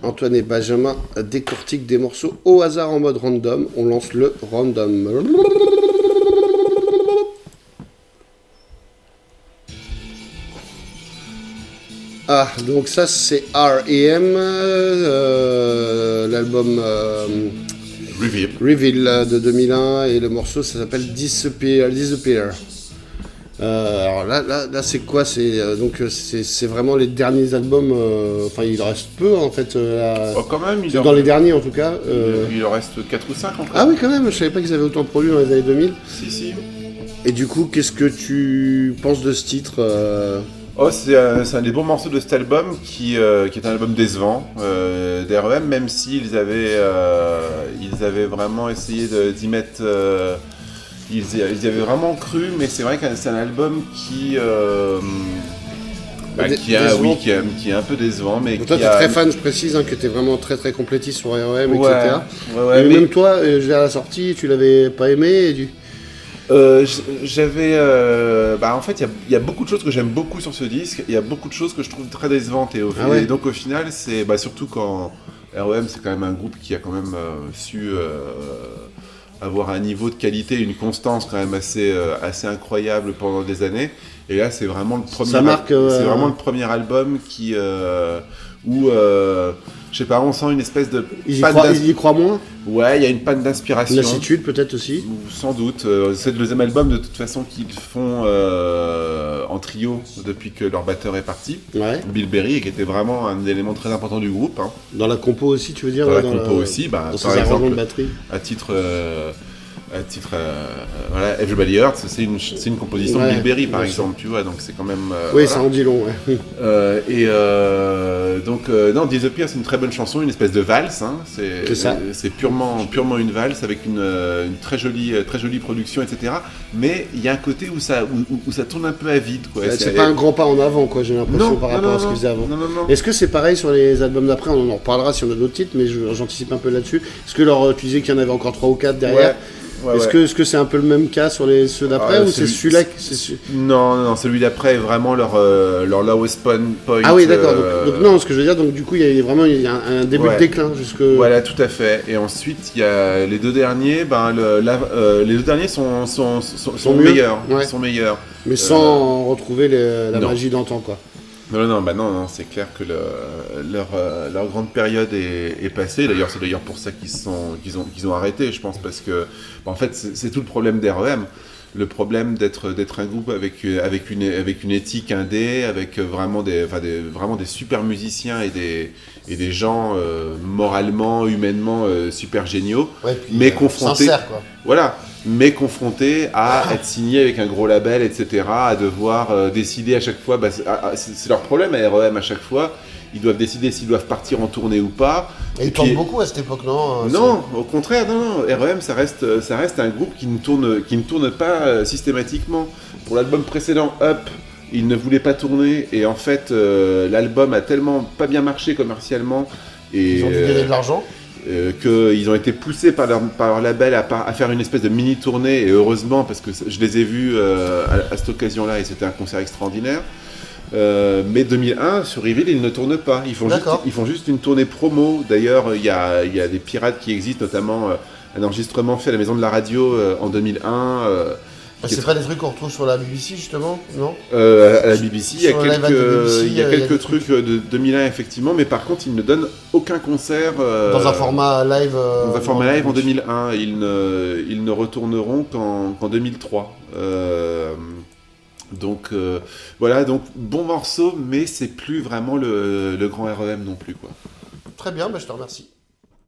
Antoine et Benjamin décortiquent des morceaux au hasard en mode random. On lance le random. Ah, donc ça c'est R.E.M. L'album Reveal de 2001 et le morceau ça s'appelle Disappear. Alors là c'est quoi? C'est vraiment les derniers albums. Enfin, il en reste peu en fait. Quand même, dans les derniers en tout cas. Il en reste 4 ou 5 encore. Ah oui, quand même, je savais pas qu'ils avaient autant produit dans les années 2000. Si. Et du coup, qu'est-ce que tu penses de ce titre C'est un des bons morceaux de cet album qui est un album décevant d'REM, même s'ils avaient vraiment essayé d'y mettre. Ils y avaient vraiment cru, mais c'est vrai que c'est un album qui est un peu décevant. Mais donc toi, tu es très fan, je précise, que tu es vraiment très très complétiste sur REM, ouais, etc. Ouais, mais même toi, à la sortie, tu l'avais pas aimé en fait, il y a beaucoup de choses que j'aime beaucoup sur ce disque. Il y a beaucoup de choses que je trouve très décevantes. Et donc, au final, c'est surtout quand REM, c'est quand même un groupe qui a quand même su avoir un niveau de qualité, une constance quand même assez incroyable pendant des années. Et là, c'est vraiment le premier. C'est vraiment le premier album où je sais pas, on sent une espèce de. Ils y croient moins. Ouais, il y a une panne d'inspiration. Lassitude peut-être aussi. Sans doute. C'est le deuxième album de toute façon qu'ils font en trio depuis que leur batteur est parti. Ouais. Bill Berry, qui était vraiment un élément très important du groupe. Hein. Dans la compo aussi, tu veux dire? Dans la compo aussi, dans par exemple, de batterie. à titre Everybody Hurts, c'est une composition de Bill Berry par exemple, tu vois, donc c'est quand même. Oui, ça en dit long, ouais. Non, Disappear, c'est une très bonne chanson, une espèce de valse, hein. C'est purement une valse avec une très jolie production, etc. Mais il y a un côté où ça tourne un peu à vide, quoi. C'est pas un grand pas en avant, quoi, j'ai l'impression, par rapport à ce qu'ils faisaient avant. Non. Est-ce que c'est pareil sur les albums d'après? On en reparlera si on a d'autres titres, mais j'anticipe un peu là-dessus. Est-ce que tu disais qu'il y en avait encore 3 ou 4 derrière? Est-ce que c'est un peu le même cas sur ceux d'après ou c'est celui-là Non, celui d'après est vraiment leur lowest point. Ah oui, d'accord. Donc non, ce que je veux dire, donc du coup, il y a un début de déclin jusque. Voilà, tout à fait. Et ensuite, il y a les deux derniers. Les deux derniers sont meilleurs. Ouais. Sont meilleurs. Mais sans retrouver la magie d'antan, quoi. Non, c'est clair que leur grande période est passée. D'ailleurs, c'est pour ça qu'ils ont arrêté, je pense, parce que en fait, c'est tout le problème d'REM. Le problème d'être un groupe avec une éthique indé, avec vraiment des super musiciens et des gens moralement, humainement super géniaux, mais confrontés. Sincère, quoi. Voilà. Mais confrontés à être signés avec un gros label, etc., à devoir décider à chaque fois, c'est leur problème à REM à chaque fois, ils doivent décider s'ils doivent partir en tournée ou pas. Et ils tournent beaucoup à cette époque, non? Non, au contraire, non, REM ça reste un groupe qui ne tourne pas systématiquement. Pour l'album précédent, Up, ils ne voulaient pas tourner, et en fait, l'album a tellement pas bien marché commercialement. Et, ils ont dû gagner de l'argent qu'ils ont été poussés par leur label à faire une espèce de mini-tournée, et heureusement, parce que je les ai vus à cette occasion-là, et c'était un concert extraordinaire. Mais 2001, sur Reveal, ils ne tournent pas. Ils font juste une tournée promo. D'ailleurs, il y a des pirates qui existent, notamment un enregistrement fait à la Maison de la Radio en 2001. C'est pas des trucs qu'on retrouve sur la BBC, justement, non? À la BBC, il y a quelques trucs de 2001, effectivement, mais par contre, ils ne donnent aucun concert. Dans un format live. Dans un format live en 2001. Ils ne retourneront qu'en 2003. Donc voilà, donc bon morceau, mais c'est plus vraiment le grand REM non plus, quoi. Très bien, je te remercie.